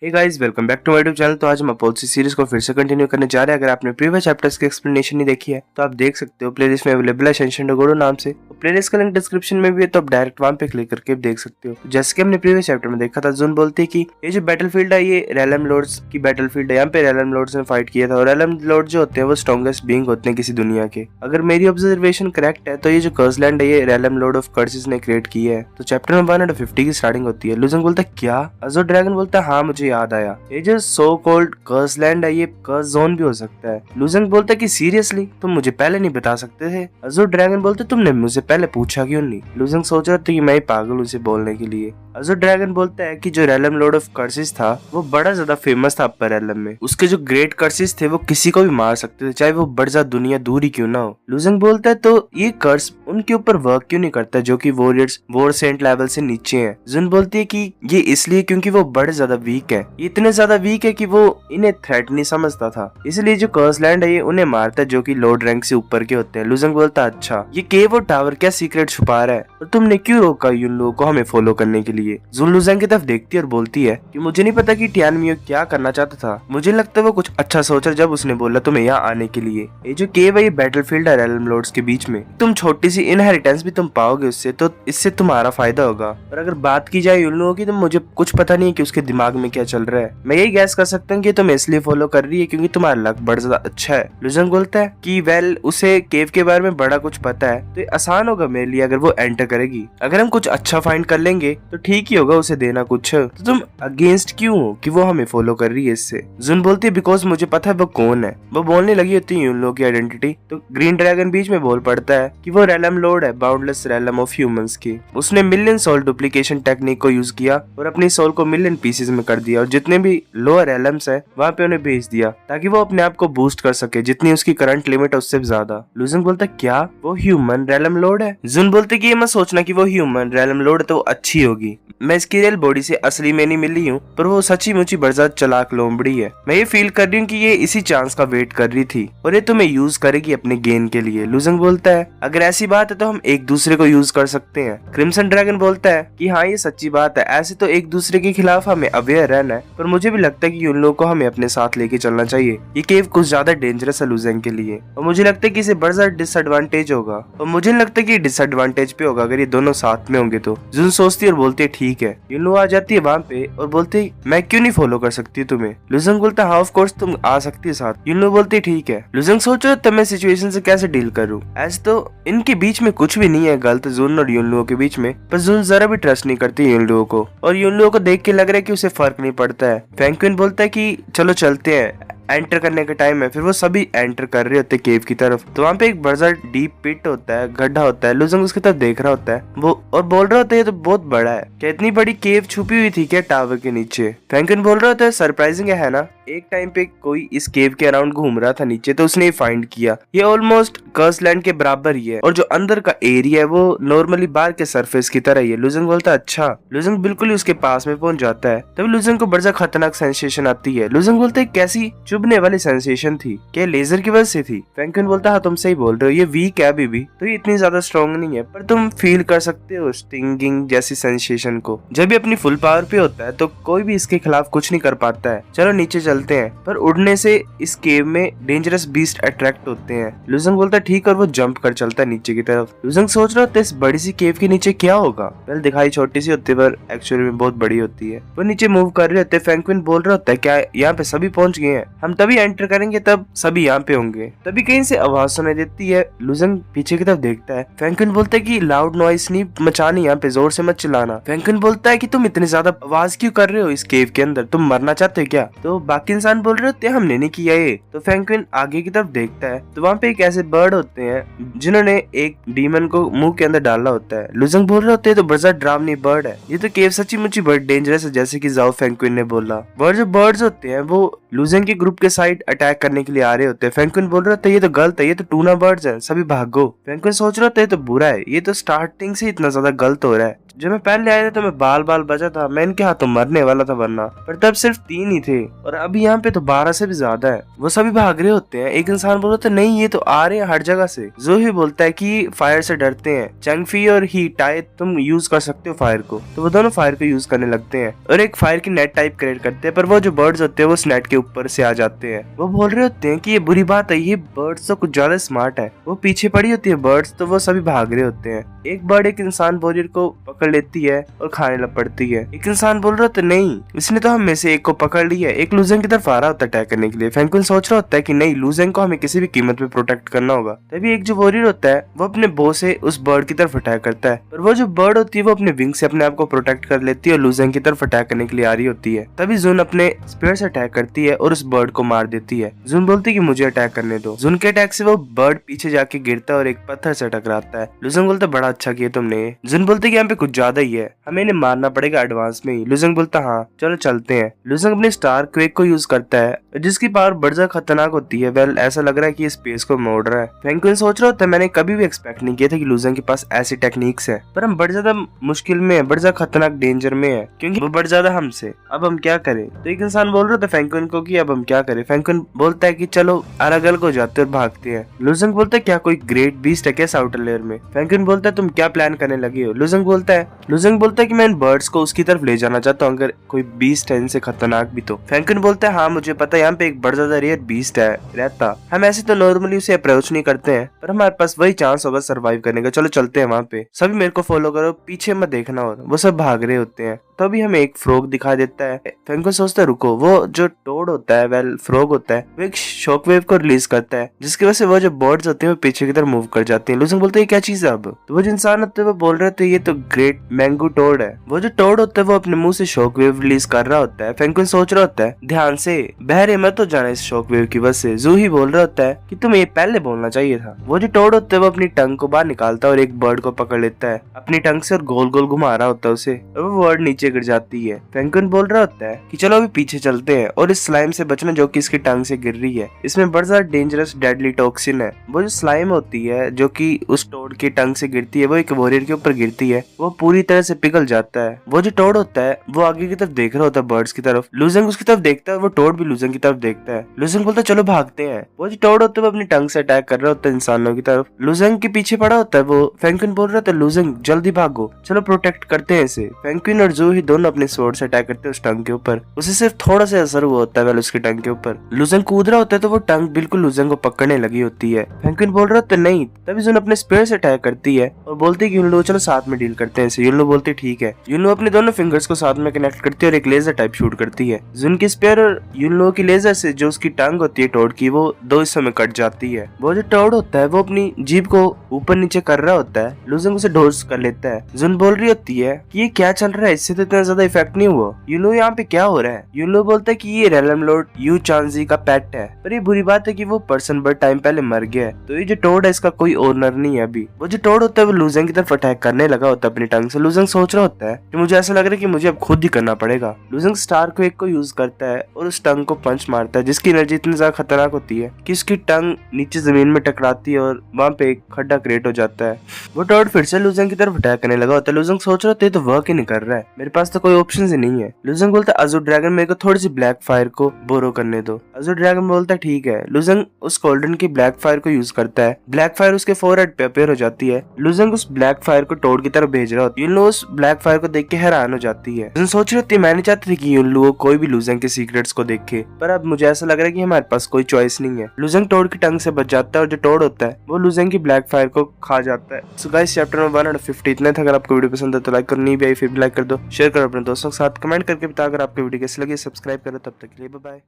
Hey guys, welcome back to my YouTube channel. तो आज हम अपोलोजी सीरीज को फिर से कंटिन्यू करने जा रहे हैं। अगर आपने प्रीवियस चैप्टर्स की एक्सप्लेनेशन नहीं देखी है तो आप देख सकते हो, प्लेलिस्ट में अवेलेबल है शेंशन डोगोरो नाम से। प्लेलिस्ट का लिंक डिस्क्रिप्शन में भी है, तो आप डायरेक्ट वहां पे क्लिक करके देख सकते हो। तो जैसे कि हमने प्रीवियस चैप्टर में देखा था, जुन बोलती है कि ये जो बैटलफील्ड है ये रेलम लॉर्ड्स की बैटलफील्ड है। यहाँ पे रेलम लॉर्ड्स ने फाइट किया था और रेलम लॉर्ड जो होते हैं वो स्ट्रॉन्गेस्ट बीइंग होते हैं किसी दुनिया के। अगर मेरी ऑब्जर्वेशन करेक्ट है तो ये जो कर्सलैंड है ये रेलम लॉर्ड ऑफ कर्सेस ने क्रिएट की है। तो चैप्टर में 150 की स्टार्टिंग होती है। लुजंग बोलता है क्या? अज़ोर ड्रैगन बोलता है हाँ मुझे याद आया, ये जो सो कॉल्ड कर्सलैंड है ये कर्स जोन भी हो सकता है। लुजंग बोलता है कि सीरियसली तुम मुझे पहले नहीं बता सकते थे? अज़ोर ड्रैगन बोलते तुमने मुझे पहले पूछा क्यों नहीं? लुजंग सोच रहा था कि मैं ही पागल हूं उसे बोलने के लिए। अज़ोर ड्रैगन बोलता है कि जो रेलम लॉर्ड ऑफ कर्सेस था वो बड़ा ज्यादा फेमस था अपर रेलम में। उसके जो ग्रेट कर्सेस थे वो किसी को भी मार सकते थे, चाहे वो बड़ा ज्यादा दुनिया दूर ही क्यों ना हो। लुजंग बोलता है तो ये कर्स उनके ऊपर वर्क क्यों नहीं करता जो कि वॉरियर्स वॉर सेंट लेवल से नीचे हैं। जुन बोलती है कि ये इसलिए क्योंकि वो बड़े ज्यादा वीक है, ये इतने ज्यादा वीक है कि वो इन्हें थ्रेट नहीं समझता था, इसलिए जो कर्सलैंड है ये उन्हें मारता है जो कि लॉर्ड रैंक से ऊपर के होते हैं। लुजंग बोलता है अच्छा ये केव और टावर क्या सीक्रेट छुपा रहा है और तुमने क्यों रोका इन लोगों को हमें फॉलो करने के लिए? जुन लुजंग की तरफ देखती है और बोलती है कि मुझे नहीं पता कि टियानमियो क्या करना चाहता था, मुझे लगता है वो कुछ अच्छा सोचा जब उसने बोला तुम्हें यहाँ आने के लिए। ये जो केव है ये बैटलफील्ड है रेलम लॉर्ड्स के बीच में, तुम छोटी सी इनहेरिटेंस भी तुम पाओगे उससे, तो इससे तुम्हारा फायदा होगा। और अगर बात की जाए उन लोगों की तो मुझे कुछ पता नहीं है कि उसके दिमाग में क्या चल रहा है। मैं यही गैस कर सकता हूँ कि तुम इसलिए फॉलो कर रही है क्योंकि तुम्हारा लक बड़ा ज्यादा अच्छा है। लुजंग बोलता है कि वेल उसे केव के बारे में बड़ा कुछ पता है तो ये आसान होगा मेरे लिए अगर वो एंटर करेगी। अगर हम कुछ अच्छा फाइंड कर लेंगे तो ठीक ही होगा उसे देना कुछ। तो तुम अगेंस्ट क्यों हो कि वो हमें फॉलो कर रही है इससे? जुन बोलती है बिकॉज मुझे पता है वो कौन है। वो बोलने लगी होती है उन लोगों की आइडेंटिटी, तो ग्रीन ड्रैगन बीच में बोल पड़ता है कि वो रेलम लॉर्ड है, बाउंडलेस रेलम ऑफ ह्यूमंस की। उसने मिलियन सोल डुप्लीकेशन टेक्निक को यूज किया और अपनी सोल को मिलियन पीसेस में कर दिया और जितने भी लोअर रेलम्स है वहाँ पे उन्हें भेज दिया ताकि वो अपने आप को बूस्ट कर सके जितनी उसकी करंट लिमिट है उससे ज्यादा। लुजंग बोलता क्या वो ह्यूमन रेलम लॉर्ड है? जुन बोलते कि ये मत सोचना कि वो ह्यूमन रेलम लॉर्ड तो अच्छी होगी, मैं इसकी रियल बॉडी से असली में नहीं मिली हूँ, पर वो सच्ची मुची बरसात चलाक लोमड़ी है। मैं ये फील कर रही हूँ कि ये इसी चांस का वेट कर रही थी और ये तुम्हें यूज करेगी अपने गेन के लिए। लुजंग बोलता है अगर ऐसी बात है तो हम एक दूसरे को यूज कर सकते हैं। क्रिम्सन ड्रैगन बोलता है कि हाँ ये सच्ची बात है, ऐसे तो एक दूसरे के खिलाफ हमें अवेयर रहना है, पर मुझे भी लगता है कि उन लोगों को हमें अपने साथ लेके चलना चाहिए। ये केव कुछ ज्यादा डेंजरस है लुजंग के लिए और मुझे लगता है कि इसे बड़ा ज्यादा डिसएडवांटेज होगा और मुझे नहीं लगता कि डिसएडवांटेज पे होगा अगर ये दोनों साथ में होंगे। तो जुन सोचती है और बोलती है ठीक है। यूनू आ जाती है वहाँ पे और बोलती है मैं क्यों नहीं फॉलो कर सकती तुम्हें? लुजंग बोलता है हाँ ऑफ कोर्स तुम आ सकती है साथ। यूनू बोलती है ठीक है। लुजंग सोचो तब मैं सिचुएशन से कैसे डील करूँ, ऐसे तो इनके बीच में कुछ भी नहीं है गलत जुन और यून लोगों के बीच में, पर जुन जरा भी ट्रस्ट नहीं करती यून लोगों को और यून लोगों को देख के लग रहा है कि उसे फर्क नहीं पड़ता है। फैंक्विन बोलता है कि चलो चलते हैं, एंटर करने का टाइम है। फिर वो सभी एंटर कर रहे होते केव की तरफ, तो वहाँ पे एक बड़ा डीप पिट होता है, गड्ढा होता है। लुजंग उसकी तरफ देख रहा होता है वो और बोल रहा होता है ये तो बहुत बड़ा है, क्या इतनी बड़ी केव छुपी हुई थी क्या टावर के नीचे? फैंकन बोल रहा होता है सरप्राइजिंग है ना, एक टाइम पे कोई इस केव के अराउंड घूम रहा था नीचे तो उसने फाइंड किया। ये ऑलमोस्ट कर्सलैंड के बराबर ही है और जो अंदर का एरिया है वो नॉर्मली बाहर के सरफेस की तरह ही है। लुजंग बोलता है अच्छा। लुजंग बिल्कुल ही उसके पास में पहुंच जाता है, तभी लुजंग को बड़ा खतरनाक सेंसेशन आती है। लुजंग बोलता है कैसी चुभने वाली सेंसेशन थी, क्या लेजर की वजह से थी? फैंकन बोलता है हाँ तुम सही बोल रहे हो, ये वीक है अभी भी, तो ये इतनी ज्यादा स्ट्रॉन्ग नहीं है, पर तुम फील कर सकते हो स्टिंगिंग जैसी सेंसेशन को। जब भी अपनी फुल पावर पे होता है तो कोई भी इसके खिलाफ कुछ नहीं कर पाता है। चलो नीचे चलते हैं। पर उड़ने से इस केव में डेंजरस बीस्ट अट्रैक्ट होते हैं। लुजंग बोलता है ठीक और वो जंप कर चलता है नीचे की तरफ। लुजंग सोच रहा होता है इस बड़ी सी केव के नीचे क्या होगा। वेल दिखाई छोटी सी होती है पर एक्चुअली में बहुत बड़ी होती है। वो नीचे मूव कर रहे होते हैं। फैंक्विन बोल रहा होता है क्या यहाँ पे सभी पहुंच गए हैं, हम तभी एंटर करेंगे तब सभी यहाँ पे होंगे। तभी कहीं से आवाज सुनाई देती है। लुजंग पीछे की तरफ देखता है। फैंक्विन बोलता है कि लाउड नॉइस नहीं मचानी, यहाँ पे जोर से मत चिल्लाना। फैंक्विन बोलता है कि तुम इतनी ज्यादा आवाज क्यों कर रहे हो इस केव के अंदर, तुम मरना चाहते हो क्या? तो बाकी इंसान बोल रहे होते हैं हमने नहीं किया ये। तो फैंक्विन आगे की तरफ देखता है तो वहाँ पे एक ऐसे बर्ड होते हैं जिन्होंने एक डीमन को मुंह के अंदर डाला होता है। लुजंग बोल रहे होते हैं तो बड़ा डरावनी बर्ड है, ये तो केव सच्ची मुच्ची बर्ड डेंजरस है जैसे कि जाओ फैंक्विन ने बोला। और जो बर्ड्स होते हैं वो लुजंग के ग्रुप के साइड अटैक करने के लिए आ रहे होते हैं। फैंक्विन बोल रहे होते हैं ये तो गलत है, ये तो टूना बर्ड्स हैं, सभी भागो। फैंक्विन सोच रहे होते हैं तो बुरा है, ये तो स्टार्टिंग से इतना ज्यादा गलत हो रहा है। जब मैं पहले आया था तो मैं बाल बाल बचा था, मैं इनके हाथों मरने वाला था वरना, पर तब सिर्फ 3 ही थे और अभी यहाँ पे तो 12 से भी ज्यादा है। वो सभी भाग रहे होते हैं। एक इंसान बोल रहा था नहीं ये तो आ रहे हैं हर जगह से। ज़ोही बोलता है कि फायर से डरते हैं, चंगफी और ही टाई तुम यूज कर सकते हो फायर को, तो वो दोनों फायर को यूज करने लगते हैं और एक फायर की नेट टाइप क्रिएट करते हैं, पर वो जो बर्ड्स होते हैं वो उस नेट के ऊपर से आ जाते हैं। वो बोल रहे होते हैं कि ये बुरी बात है, ये बर्ड्स तो कुछ ज्यादा स्मार्ट है। वो पीछे पड़ी होती है बर्ड्स, तो वो सभी भाग रहे होते हैं। एक बर्ड एक इंसान वॉरियर को पकड़ लेती है और खाने लग पड़ती है। एक इंसान बोल रहा था नहीं इसने तो हम में से एक को पकड़ लिया है। एक लूजेंग की तरफ आ रहा होता है अटैक करने के लिए। फेंगक्विन सोच रहा होता है कि नहीं लूजेंग को हमें किसी भी कीमत पे प्रोटेक्ट करना होगा। तभी एक जो वॉरियर होता है वो अपने बो से उस बर्ड की तरफ अटैक करता है, पर वो जो बर्ड होती है वो अपने विंग से अपने आप को प्रोटेक्ट कर लेती है और लूजेंग की तरफ अटैक करने के लिए आ रही होती है। तभी जुन अपने स्पेयर से अटैक करती है और उस बर्ड को मार देती है। जुन बोलती है कि मुझे अटैक करने दो। जुन के अटैक से वो बर्ड पीछे जाके गिरता है और एक पत्थर से टकराता है। लूजेंग बोलता बड़ा अच्छा किया तुमने। जुन बोलते कि यहाँ पे कुछ ज्यादा ही है, हमें इन्हें मारना पड़ेगा एडवांस में ही। लूजेंग बोलता हाँ चलो चलते हैं। लूजेंग अपने स्टार क्वेक को यूज करता है जिसकी पावर बड़ी ज्यादा खतरनाक होती है। वेल ऐसा लग रहा है कि ये स्पेस को मोड़ रहा है। फेंगक्विन सोच रहा होता है मैंने कभी भी एक्सपेक्ट नहीं किया था कि लूजेंग के पास ऐसी टेक्निक्स है, पर हम बड़ी ज्यादा मुश्किल में है, बड़ी ज्यादा खतरनाक डेंजर में है क्योंकि वो बड़ी ज्यादा हमसे। अब हम क्या करें? तो एक इंसान बोल रहा था फेंगक्विन को कि अब हम क्या करें। फेंगक्विन बोलता है कि चलो अलग अलग हो जाते और भागते हैं। लूजेंग बोलता है क्या कोई ग्रेट बीस्ट है क्या आउटर लेयर में? फेंगक्विन बोलता है तुम क्या प्लान करने लगे हो? लूजेंग बोलता है कि मैं इन बर्ड्स को उसकी तरफ ले जाना चाहता हूँ अगर कोई बीस्ट है इनसे खतरनाक भी तो। फेंगक्विन बोलता है हाँ मुझे पता है यहाँ पे एक बड़ा ज्यादा रेयर बीस्ट है रहता, हम ऐसे तो नॉर्मली उसे अप्रोच नहीं करते हैं, पर हमारे पास वही चांस होगा सरवाइव करने का। चलो चलते हैं वहाँ पे, सभी मेरे को फॉलो करो, पीछे मत देखना। और वो सब भाग रहे होते हैं। तभी हमें एक फ्रॉग दिखाई देता है। फेंगक्विन सोचता है रुको, वो जो टोड होता है वेल फ्रॉग होता है वो एक शॉकवेव को रिलीज करता है जिसकी वजह से वो जो बर्ड्स होते हैं वो पीछे की तरफ मूव कर जाते हैं। लूजेंग बोलते हैं क्या चीज है अब? तो वो जो इंसान होते हैं वो बोल रहे थे ये तो ग्रेट मैंगो टोड है। वो जो टोड होता है वो अपने मुंह से शॉकवेव रिलीज कर रहा होता है। फेंगक्विन सोच रहा होता है ध्यान से बहरे मत हो जाना इस शॉकवेव की वजह से। ज़ूही बोल रहा होता है कि तुम्हें ये पहले बोलना चाहिए था। वो जो टोड होता है वो अपनी टंग को बाहर निकालता है और एक बर्ड को पकड़ लेता है अपनी टंग से और गोल गोल घुमा रहा होता है उसे, और वो बर्ड नीचे गिर जाती है। फेंगक्विन बोल रहा होता है कि चलो अभी पीछे चलते हैं और इस स्लाइम से बचना जो कि इसकी टंग से गिर रही है। इसमें बड़ा ज्यादा डेंजरस डेडली टॉक्सिन है। वो जो स्लाइम होती है जो कि उस टोड की टंग से गिरती है वो एक वॉरियर के ऊपर गिरती है, वो पूरी तरह से पिघल जाता है। वो जो टोड होता है वो आगे की तरफ देख रहा होता है बर्ड्स की तरफ। लूजेंग उसकी तरफ देखता है, वो टोड भी लूजेंग की तरफ देखता है। लूजेंग बोलता है चलो भागते हैं। वो जो टोड होता है वो अपनी टंग से अटैक कर रहा होता है इंसानों की तरफ। लूजेंग के पीछे पड़ा होता है वो। फेंगक्विन बोल रहा था लूजेंग जल्दी भागो, चलो प्रोटेक्ट करते हैं इसे। फेंगक्विन और ज़ूही दोनों अपने स्वॉर्ड से अटैक करते हैं उस टंग के ऊपर। उसे सिर्फ थोड़ा सा असर हुआ होता है उसकी टंग के ऊपर। लूजेंग कूद रहा होता है तो वो टंग बिल्कुल लूजेंग को पकड़ने लगी होती है। फेंगक्विन बोल रहा था नहीं। तभी ज़ून अपने स्पेयर से अटैक करती है और बोलती है कि यूनलू चलो साथ में डील करते हैं इसे। यूनलू बोलती है ठीक है। यूनलू अपने दोनों फिंगर्स को साथ में कनेक्ट करती है और एक लेजर टाइप शूट करती है। ज़ून की स्पेयर और यूनलू की लेजर से जो उसकी टंग होती है टोड की वो 2 हिस्सों में कट जाती है। वो जो टोड होता है वो अपनी जीभ को ऊपर नीचे कर रहा होता है। लूजेंग उसे डोज कर लेता है। ज़ून बोल रही होती है कि ये क्या चल रहा है, इससे तो इतना ज्यादा इफेक्ट नहीं हुआ। यूनलू यहाँ पे क्या हो रहा है? यूनलू बोलता है कि ये रेलम लॉर्ड यू चांजी का पेट है, पर ये बुरी बात है कि वो पर्सन बर्ड टाइम पहले मर गया है, तो ये जो टोड है इसका कोई ओनर नहीं है अभी। वो जो टोड होता है वो लूजेंग की तरफ अटैक करने लगा होता है अपनी टंग से। लूजेंग सोच रहा होता है कि मुझे ऐसा लग रहा है कि मुझे अब खुद ही करना पड़ेगा। लूजेंग स्टार क्वेक को यूज करता है और उस टंग को पंच मारता है जिसकी एनर्जी इतनी ज्यादा खतरनाक होती है कि उसकी टंग नीचे जमीन में टकराती है और वहाँ पे एक खड्डा क्रिएट हो जाता है। वो टोड फिर से लूजेंग की तरफ अटैक करने लगा होता है। लूजेंग सोच रहा होता है तो वर्क ही नहीं कर रहा है, मेरे पास तो कोई ऑप्शन ही नहीं है। लूजेंग बोलता है अज़ूर ड्रैगन मेरे को थोड़ी सी ब्लैक फायर को बोरो करने दो। अज़ूर ड्रैगन बोलता है ठीक है। लूजेंग उस गोल्डन की ब्लैक फायर को यूज करता है। ब्लैक फायर उसके फोरहेड पे अपेयर हो जाती है। लूजेंग उस ब्लैक फायर को टोड की तरफ भेज रहा होता है। यूनलू उस ब्लैक फायर को देख के हैरान हो जाती है। लूजेंग सोच रही होती है मैं नहीं चाहती थी कि यूनलू कोई भी लूजेंग के सीक्रेट्स को देखे, पर अब मुझे ऐसा लग रहा है कि हमारे पास कोई चॉइस नहीं है। लूजेंग टोड की टंग से बच जाता है और जो टोड होता है वो लूजेंग की ब्लैक फायर को खा जाता है। सो गाइस चैप्टर नंबर 150 इतना था। अगर आपको वीडियो पसंद है तो लाइक करो, नहीं भी आई फिर भी लाइक कर दो, शेयर करो अपने दोस्तों के साथ, कमेंट करके बता अगर आपको वीडियो कैसी लगी, सब्सक्राइब करो। तब तक के लिए बाय बाय।